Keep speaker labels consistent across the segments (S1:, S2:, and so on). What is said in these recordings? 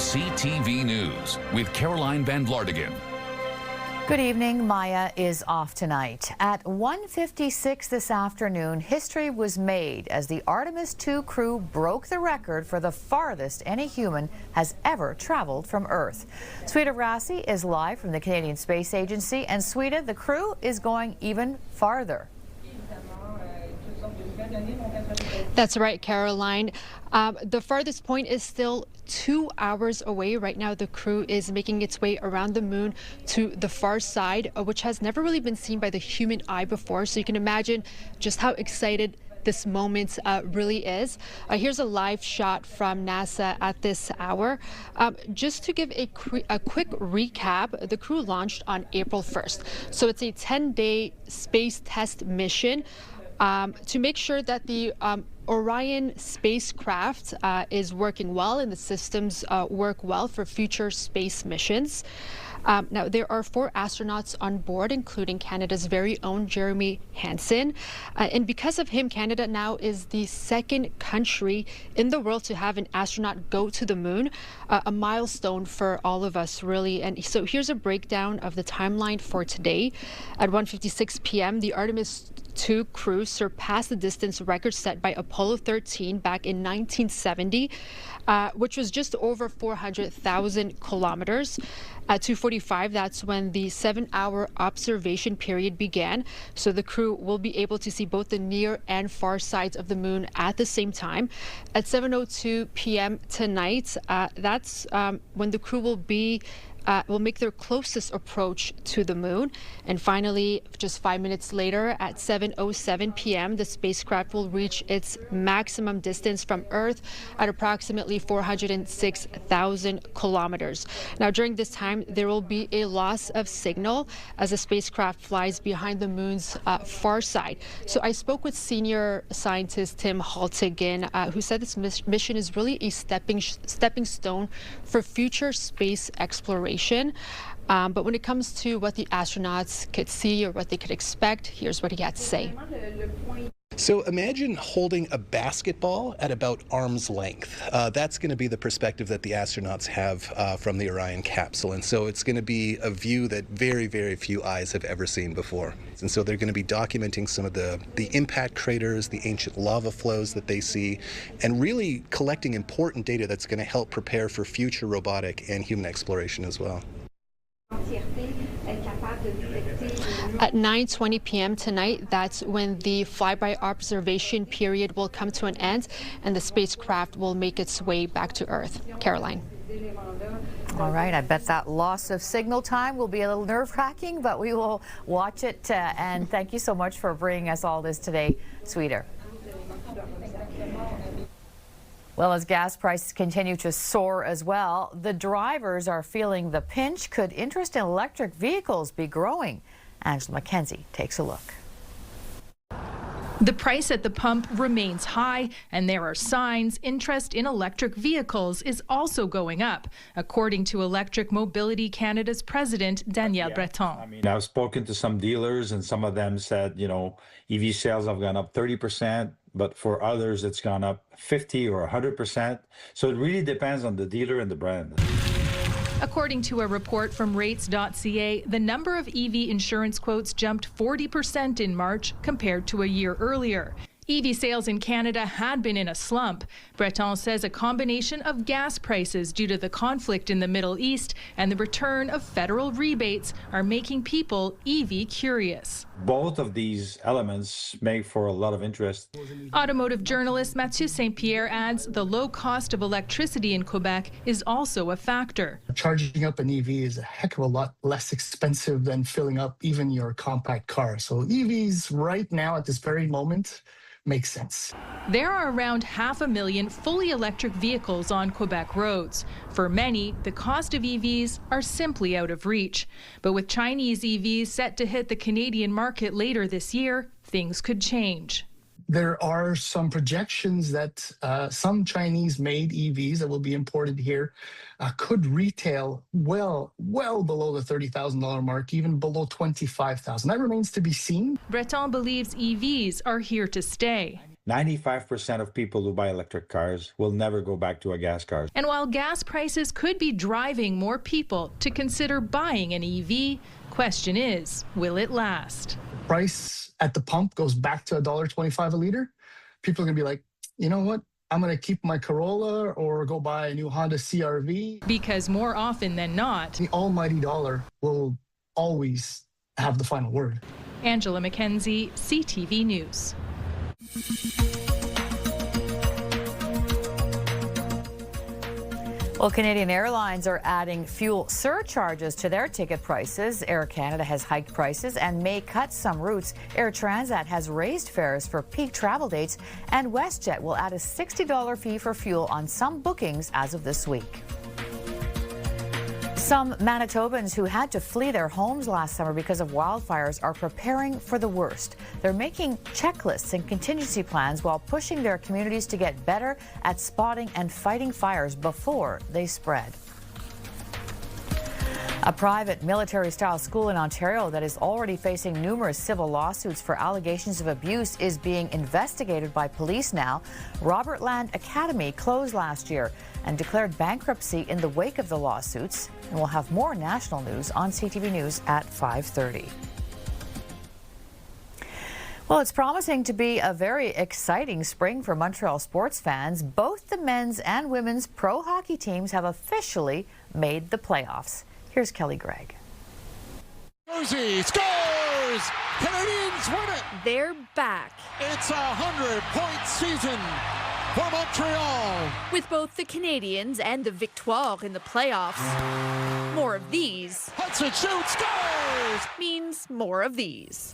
S1: CTV News with Caroline Van Vlartigan.
S2: Good evening. Maya is off tonight. At 1:56 this afternoon, history was made as the Artemis II crew broke the record for the farthest any human has ever traveled from Earth. Sweta Rassi is live from the Canadian Space Agency, and Sweta, the crew is going even farther.
S3: That's right, Caroline. The farthest point is still 2 hours away. Right now, the crew is making its way around the moon to the far side, which has never really been seen by the human eye before. So you can imagine just how excited this moment really is. Here's a live shot from NASA at this hour. Just to give a quick recap, the crew launched on April 1st. So it's a 10-day space test mission to make sure that the Orion spacecraft is working well and the systems work well for future space missions. Now, there are 4 astronauts on board, including Canada's very own Jeremy Hansen. And because of him, Canada now is the second country in the world to have an astronaut go to the moon, a milestone for all of us, really. And so here's a breakdown of the timeline for today. At 1:56 p.m., the Artemis II crew surpassed the distance record set by Apollo 13 back in 1970, which was just over 400,000 kilometers. At 2:45, that's when the 7-hour observation period began. So the crew will be able to see both the near and far sides of the moon at the same time. At 7:02 p.m. tonight, that's when the crew will make their closest approach to the moon. And finally, just 5 minutes later, at 7:07 p.m., the spacecraft will reach its maximum distance from Earth at approximately 406,000 kilometers. Now, during this time, there will be a loss of signal as the spacecraft flies behind the moon's far side. So I spoke with senior scientist Tim Haltigan, who said this mission is really a stepping stone for future space exploration. But when it comes to what the astronauts could see or what they could expect, here's what he had to say.
S4: So imagine holding a basketball at about arm's length. That's going to be the perspective that the astronauts have from the Orion capsule. And so it's going to be a view that very, very few eyes have ever seen before. And so they're going to be documenting some of the impact craters, the ancient lava flows that they see, and really collecting important data that's going to help prepare for future robotic and human exploration as well.
S3: At 9:20 p.m. tonight, that's when the flyby observation period will come to an end and the spacecraft will make its way back to Earth. Caroline.
S2: All right, I bet that loss of signal time will be a little nerve-wracking, but we will watch it. And thank you so much for bringing us all this today, Sweta. Well, as gas prices continue to soar as well, the drivers are feeling the pinch. Could interest in electric vehicles be growing? Angela McKenzie takes a look.
S5: The price at the pump remains high, and there are signs interest in electric vehicles is also going up, according to Electric Mobility Canada's president, Danielle Breton.
S6: I mean, I've spoken to some dealers, and some of them said, EV sales have gone up 30%, but for others, it's gone up 50 or 100%. So it really depends on the dealer and the brand.
S5: According to a report from rates.ca, the number of EV insurance quotes jumped 40% in March compared to a year earlier. EV sales in Canada had been in a slump. Breton says a combination of gas prices due to the conflict in the Middle East and the return of federal rebates are making people EV curious.
S6: Both of these elements make for a lot of interest.
S5: Automotive journalist Mathieu Saint-Pierre adds the low cost of electricity in Quebec is also a factor.
S7: Charging up an EV is a heck of a lot less expensive than filling up even your compact car. So EVs right now at this very moment makes sense.
S5: There are around 500,000 fully electric vehicles on Quebec roads. For many, the cost of EVs are simply out of reach. But with Chinese EVs set to hit the Canadian market later this year, things could change.
S7: There are some projections that some Chinese-made EVs that will be imported here could retail well below the $30,000 mark, even below $25,000. That remains to be seen.
S5: Breton believes EVs are here to stay.
S6: 95% of people who buy electric cars will never go back to a gas car.
S5: And while gas prices could be driving more people to consider buying an EV, question is, will it last?
S7: Price at the pump goes back to $1.25 a liter. People are going to be like, you know what? I'm going to keep my Corolla or go buy a new Honda CR-V.
S5: Because more often than not,
S7: The almighty dollar will always have the final word.
S5: Angela McKenzie, CTV News.
S2: Well, Canadian Airlines are adding fuel surcharges to their ticket prices. Air Canada has hiked prices and may cut some routes. Air Transat has raised fares for peak travel dates, and WestJet will add a $60 fee for fuel on some bookings as of this week. Some Manitobans who had to flee their homes last summer because of wildfires are preparing for the worst. They're making checklists and contingency plans while pushing their communities to get better at spotting and fighting fires before they spread. A private military-style school in Ontario that is already facing numerous civil lawsuits for allegations of abuse is being investigated by police now. Robert Land Academy closed last year and declared bankruptcy in the wake of the lawsuits. And we'll have more national news on CTV News at 5:30. Well, it's promising to be a very exciting spring for Montreal sports fans. Both the men's and women's pro hockey teams have officially made the playoffs. Here's Kelly Gregg.
S8: Jersey scores! Canadians win it!
S9: They're back.
S8: It's a 100-point season for Montreal.
S9: With both the Canadians and the Victoire in the playoffs, more of these
S8: Hudson shoots, scores!
S9: means more of these.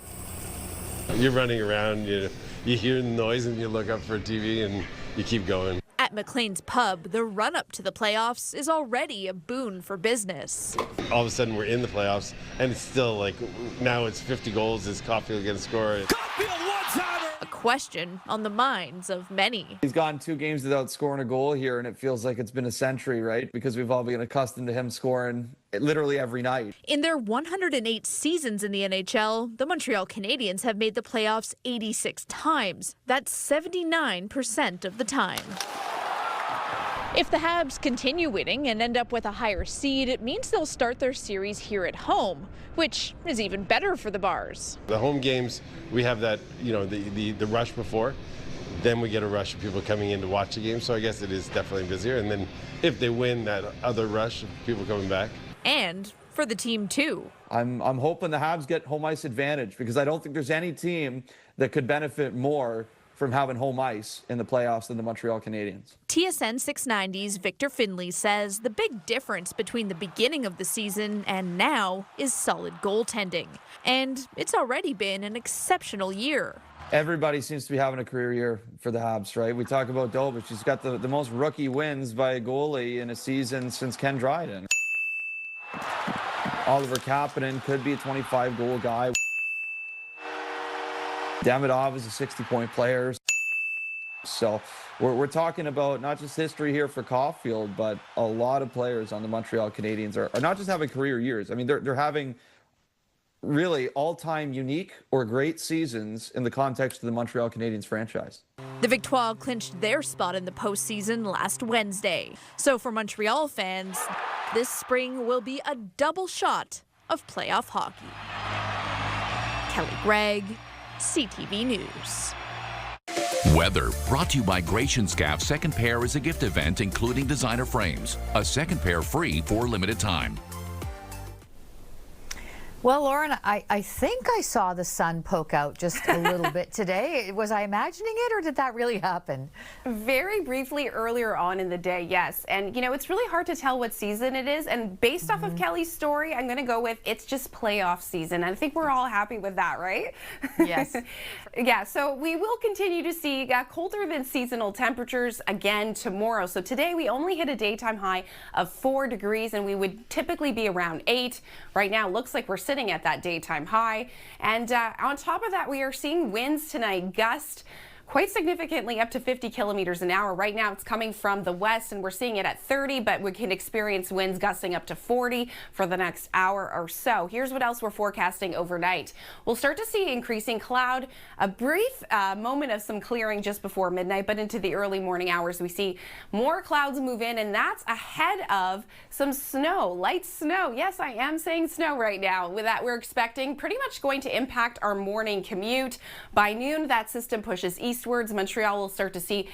S10: You're running around, you hear the noise and you look up for TV and you keep going.
S9: At McLean's Pub, the run-up to the playoffs is already a boon for business.
S10: All of a sudden we're in the playoffs and it's still like, now it's 50 goals, is Caulfield going to score?
S8: Caulfield one-timer!
S9: A question on the minds of many.
S11: He's gone 2 games without scoring a goal here, and it feels like it's been a century, right? Because we've all been accustomed to him scoring literally every night.
S9: In their 108 seasons in the NHL, the Montreal Canadiens have made the playoffs 86 times. That's 79% of the time. If the Habs continue winning and end up with a higher seed, it means they'll start their series here at home, which is even better for the Bars.
S10: The home games, we have that, the rush before. Then we get a rush of people coming in to watch the game. So I guess it is definitely busier. And then if they win, that other rush of people coming back.
S9: And for the team, too.
S11: I'm hoping the Habs get home ice advantage because I don't think there's any team that could benefit more from having home ice in the playoffs than the Montreal Canadiens.
S9: TSN 690's Victor Finley says the big difference between the beginning of the season and now is solid goaltending. And it's already been an exceptional year.
S11: Everybody seems to be having a career year for the Habs, right? We talk about Dobich. He's got the most rookie wins by a goalie in a season since Ken Dryden. Oliver Kapanen could be a 25-goal guy. Davidov is a 60-point player. So we're talking about not just history here for Caulfield, but a lot of players on the Montreal Canadiens are not just having career years. I mean, they're having really all-time unique or great seasons in the context of the Montreal Canadiens franchise.
S9: The Victoire clinched their spot in the postseason last Wednesday. So for Montreal fans, this spring will be a double shot of playoff hockey. Kelly Gregg, CTV News.
S1: Weather brought to you by Gratian Scaff. Second pair is a gift event including designer frames. A second pair free for a limited time.
S2: Well, Lauren, I think I saw the sun poke out just a little bit today. Was I imagining it, or did that really happen?
S12: Very briefly earlier on in the day, yes. And, it's really hard to tell what season it is. And based off of Kelly's story, I'm going to go with it's just playoff season. And I think we're all happy with that, right?
S2: Yes.
S12: Yeah, so we will continue to see colder than seasonal temperatures again tomorrow. So today we only hit a daytime high of 4 degrees, and we would typically be around 8. Right now, it looks like we're sitting at that daytime high. And on top of that, we are seeing winds tonight, gust quite significantly up to 50 kilometers an hour. Right now it's coming from the west and we're seeing it at 30, but we can experience winds gusting up to 40 for the next hour or so. Here's what else we're forecasting overnight. We'll start to see increasing cloud, a brief moment of some clearing just before midnight, but into the early morning hours we see more clouds move in, and that's ahead of some snow, light snow. Yes, I am saying snow right now. With that, we're expecting pretty much going to impact our morning commute. By noon, that system pushes eastwards. Montreal will start to see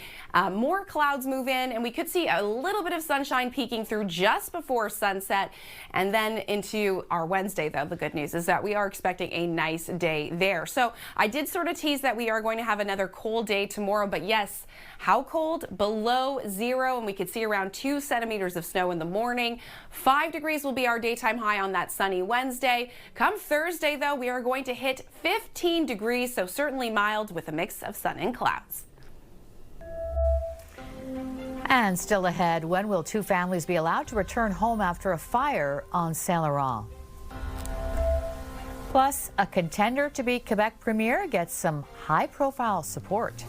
S12: more clouds move in, and we could see a little bit of sunshine peeking through just before sunset. And then into our Wednesday, though, the good news is that we are expecting a nice day there. So I did sort of tease that we are going to have another cold day tomorrow, but yes, how cold? Below zero, and we could see around 2 centimeters of snow in the morning. 5 degrees will be our daytime high on that sunny Wednesday. Come Thursday, though, we are going to hit 15 degrees, so certainly mild with a mix of sun and clouds.
S2: And still ahead, when will 2 families be allowed to return home after a fire on Saint Laurent? Plus, a contender to be Quebec Premier gets some high-profile support.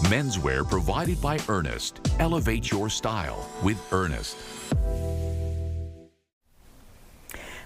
S1: Menswear provided by Ernest. Elevate your style with Ernest.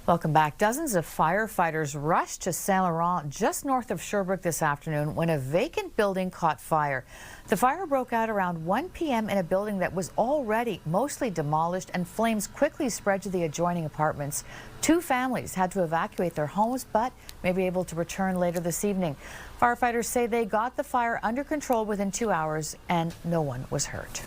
S2: Welcome back. Dozens of firefighters rushed to Saint Laurent just north of Sherbrooke this afternoon when a vacant building caught fire. The fire broke out around 1 p.m. in a building that was already mostly demolished, and flames quickly spread to the adjoining apartments. 2 families had to evacuate their homes but may be able to return later this evening. Firefighters say they got the fire under control within 2 hours and no one was hurt.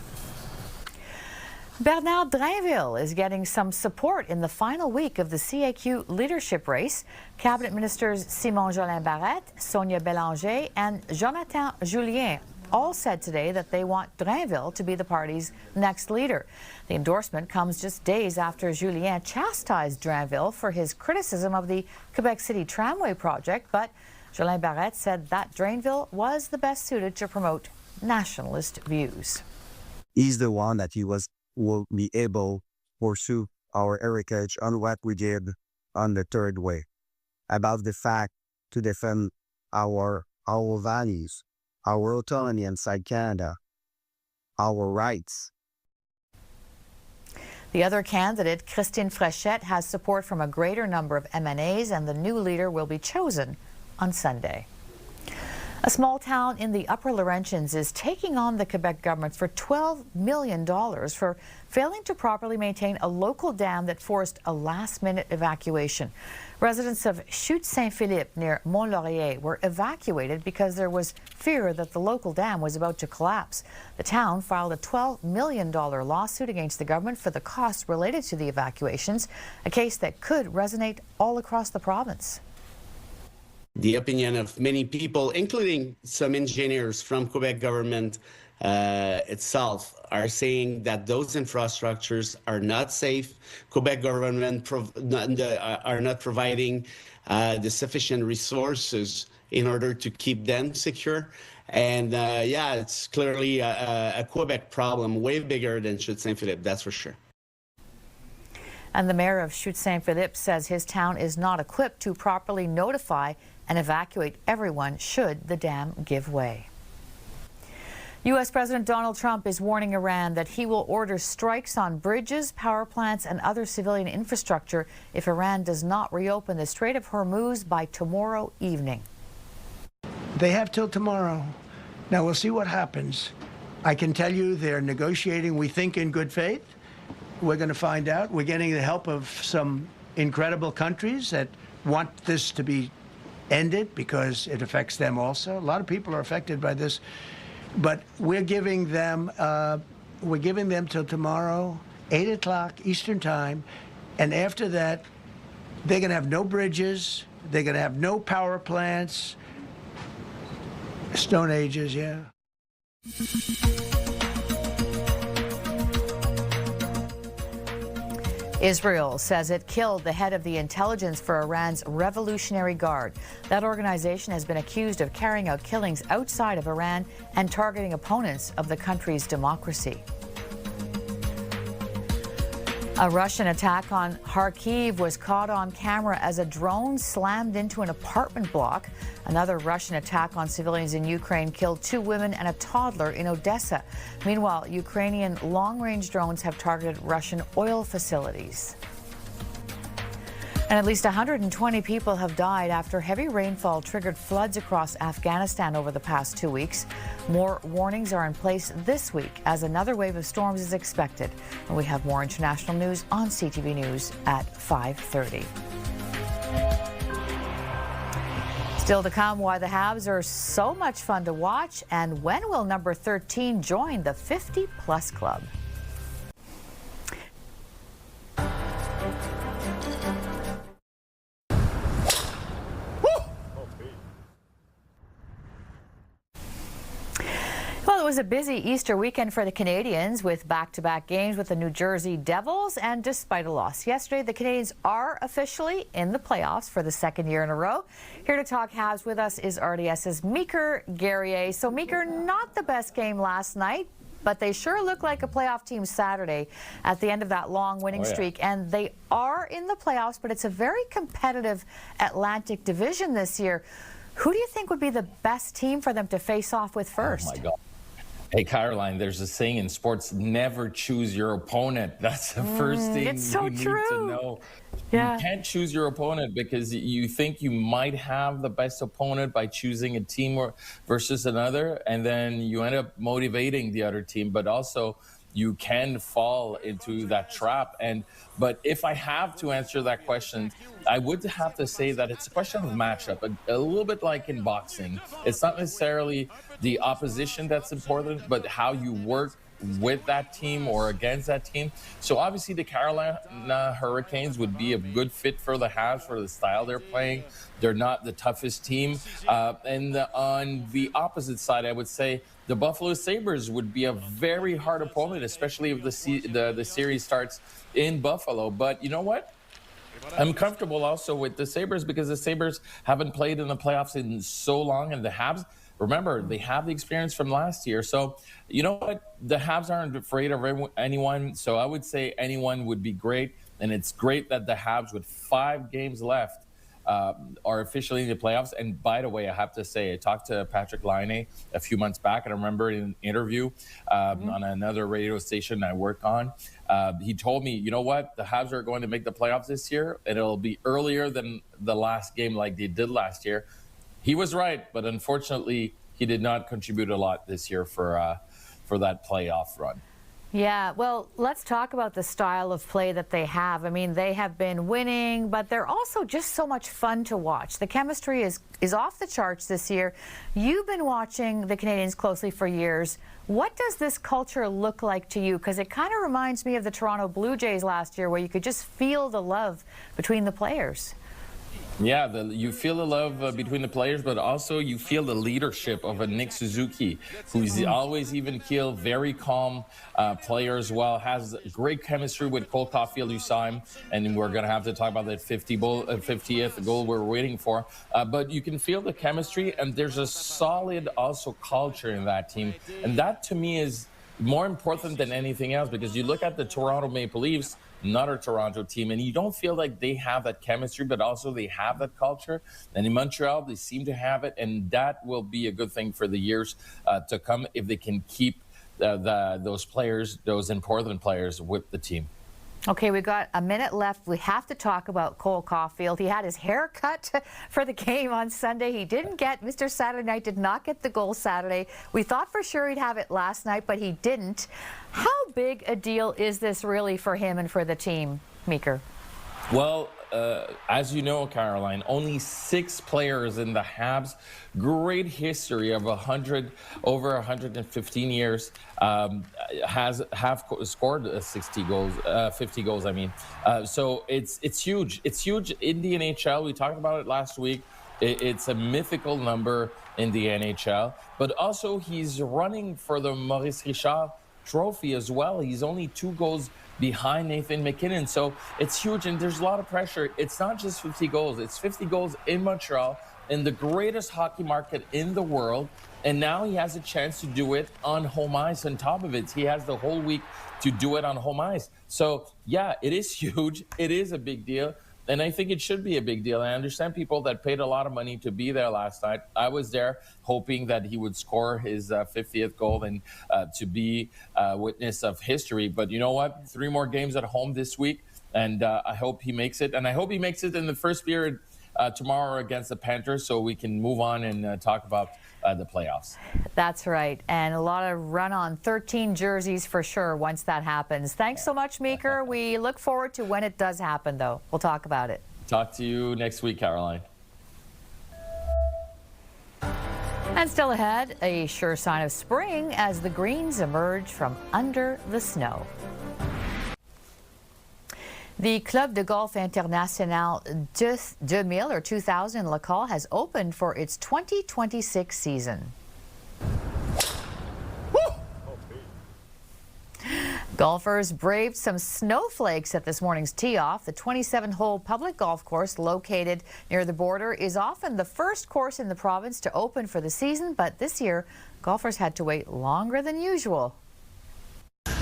S2: Bernard Drinville is getting some support in the final week of the CAQ leadership race. Cabinet Ministers Simon Jolin Barrette, Sonia Bélanger, and Jonathan Julien all said today that they want Drinville to be the party's next leader. The endorsement comes just days after Julien chastised Drinville for his criticism of the Quebec City Tramway project, but Jolin Barrette said that Drinville was the best suited to promote nationalist views.
S13: He's the one that will be able to pursue our heritage on what we did on the third way, about the fact to defend our values, our autonomy inside Canada, our rights.
S2: The other candidate, Christine Fréchette, has support from a greater number of MNAs, and the new leader will be chosen on Sunday. A small town in the Upper Laurentians is taking on the Quebec government for $12 million for failing to properly maintain a local dam that forced a last-minute evacuation. Residents of Chute-Saint-Philippe near Mont-Laurier were evacuated because there was fear that the local dam was about to collapse. The town filed a $12 million lawsuit against the government for the costs related to the evacuations, a case that could resonate all across the province.
S14: The opinion of many people, including some engineers from Quebec government itself, are saying that those infrastructures are not safe. Quebec government are not providing the sufficient resources in order to keep them secure. And yeah, it's clearly a Quebec problem, way bigger than Chute-Saint-Philippe, that's for sure.
S2: And the mayor of Chute-Saint-Philippe says his town is not equipped to properly notify and evacuate everyone should the dam give way. U.S. President Donald Trump is warning Iran that he will order strikes on bridges, power plants, and other civilian infrastructure if Iran does not reopen the Strait of Hormuz by tomorrow evening.
S15: They have till tomorrow. Now we'll see what happens. I can tell you they're negotiating, we think, in good faith. We're going to find out. We're getting the help of some incredible countries that want this to be ended because it affects them also. A lot of people are affected by this, but we're giving them till tomorrow, 8 o'clock Eastern time, and after that, they're going to have no bridges, they're going to have no power plants. Stone Ages, yeah.
S2: Israel says it killed the head of the intelligence for Iran's Revolutionary Guard. That organization has been accused of carrying out killings outside of Iran and targeting opponents of the country's democracy. A Russian attack on Kharkiv was caught on camera as a drone slammed into an apartment block. Another Russian attack on civilians in Ukraine killed 2 women and a toddler in Odessa. Meanwhile, Ukrainian long-range drones have targeted Russian oil facilities. And at least 120 people have died after heavy rainfall triggered floods across Afghanistan over the past 2 weeks. More warnings are in place this week as another wave of storms is expected. And we have more international news on CTV News at 5:30. Still to come, why the Habs are so much fun to watch, and when will number 13 join the 50-plus club? Well, it was a busy Easter weekend for the Canadians with back-to-back games with the New Jersey Devils, and despite a loss yesterday, the Canadians are officially in the playoffs for the second year in a row. Here to talk Habs with us is RDS's Meeker Guerrier. So, Meeker, not the best game last night, but they sure look like a playoff team Saturday at the end of that long winning streak. And they are in the playoffs, but it's a very competitive Atlantic division this year. Who do you think would be the best team for them to face off with first?
S16: Oh, my God. Hey, Caroline, there's a saying in sports, never choose your opponent. That's the first thing
S2: it's so
S16: you
S2: true.
S16: need to know.
S2: Yeah.
S16: You can't choose your opponent because you think you might have the best opponent by choosing a team versus another, and then you end up motivating the other team, but also you can fall into that trap. But if I have to answer that question, I would have to say that it's a question of matchup, a little bit like in boxing. It's not necessarily the opposition that's important, but how you work with that team or against that team. So obviously the Carolina Hurricanes would be a good fit for the Habs for the style they're playing. They're not the toughest team. On the opposite side, I would say the Buffalo Sabres would be a very hard opponent, especially if the series starts in Buffalo. But you know what? I'm comfortable also with the Sabres because the Sabres haven't played in the playoffs in so long, and the Habs, remember, they have the experience from last year. So, you know what? The Habs aren't afraid of anyone. So I would say anyone would be great. And it's great that the Habs, with 5 games left, are officially in the playoffs. And by the way, I have to say, I talked to Patrick Laine a few months back, and I remember in an interview on another radio station I work on, he told me, you know what? The Habs are going to make the playoffs this year, and it'll be earlier than the last game like they did last year. He was right, but unfortunately, he did not contribute a lot this year for that playoff run.
S2: Yeah, well, let's talk about the style of play that they have. I mean, they have been winning, but they're also just so much fun to watch. The chemistry is off the charts this year. You've been watching the Canadians closely for years. What does this culture look like to you? Because it kind of reminds me of the Toronto Blue Jays last year, where you could just feel the love between the players.
S16: Yeah, you feel the love between the players, but also you feel the leadership of a Nick Suzuki, who's always even keel, very calm player as well, has great chemistry with Cole Caulfield. You saw him, and we're going to have to talk about that 50th goal we're waiting for. But you can feel the chemistry, and there's a solid also culture in that team. And that, to me, is more important than anything else, because you look at the Toronto Maple Leafs, not a Toronto team, and you don't feel like they have that chemistry, but also they have that culture. And in Montreal, they seem to have it, and that will be a good thing for the years to come if they can keep those players, those important players, with the team.
S2: Okay, we've got a minute left. We have to talk about Cole Caulfield. He had his hair cut for the game on Sunday. He didn't get, Mr. Saturday Night did not get the goal Saturday. We thought for sure he'd have it last night, but he didn't. How big a deal is this really for him and for the team, Meeker?
S16: Well, as you know, Caroline, only 6 players in the Habs' great history of over 115 years have scored 50 goals. I mean, so it's huge. It's huge in the NHL. We talked about it last week. It's a mythical number in the NHL, but also he's running for the Maurice Richard Trophy as well. He's only 2 goals behind Nathan McKinnon. So it's huge, and there's a lot of pressure. It's not just 50 goals. It's 50 goals in Montreal, in the greatest hockey market in the world. And now he has a chance to do it on home ice on top of it. He has the whole week to do it on home ice. So, yeah, it is huge. It is a big deal. And I think it should be a big deal. I understand people that paid a lot of money to be there last night. I was there hoping that he would score his 50th goal and to be a witness of history. But you know what? 3 more games at home this week, and I hope he makes it. And I hope he makes it in the first period tomorrow against the Panthers so we can move on and talk about the playoffs.
S2: That's right. And a lot of run on 13 jerseys for sure once that happens. Thanks so much, Meeker. We look forward to when it does happen, though. We'll talk about it.
S16: Talk to you next week, Caroline.
S2: And still ahead, a sure sign of spring as the greens emerge from under the snow. The Club de Golf International 2000 or 2000 Lacal has opened for its 2026 season. Golfers braved some snowflakes at this morning's tee-off. The 27-hole public golf course located near the border is often the first course in the province to open for the season, but this year golfers had to wait longer than usual.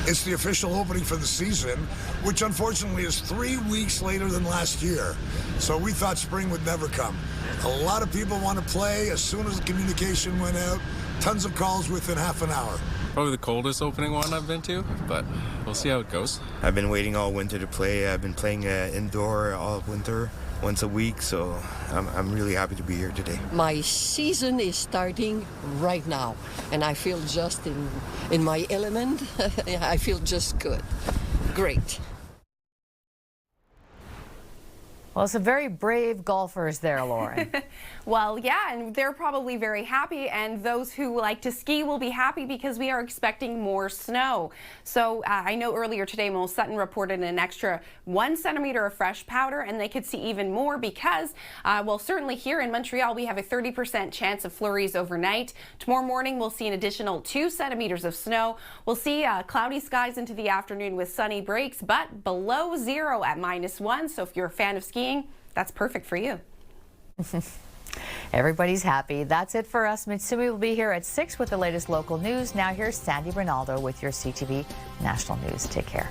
S17: It's the official opening for the season, which unfortunately is 3 weeks later than last year. So we thought spring would never come. A lot of people want to play as soon as the communication went out. Tons of calls within half an hour.
S18: Probably the coldest opening one I've been to, but we'll see how it goes.
S19: I've been waiting all winter to play. I've been playing indoor all winter, once a week, so I'm really happy to be here today.
S20: My season is starting right now, and I feel just in my element. I feel just good. Great.
S2: Well, some very brave golfers there, Lauren.
S12: Well, yeah, and they're probably very happy, and those who like to ski will be happy because we are expecting more snow. So I know earlier today, Mo Sutton reported an extra 1 centimeter of fresh powder, and they could see even more because, well, certainly here in Montreal, we have a 30% chance of flurries overnight. Tomorrow morning, we'll see an additional 2 centimeters of snow. We'll see cloudy skies into the afternoon with sunny breaks, but below 0 at -1. So if you're a fan of skiing, that's perfect for you.
S2: Everybody's happy. That's it for us. Mitsumi will be here at 6 with the latest local news. Now here's Sandy Rinaldo with your CTV National News. Take care.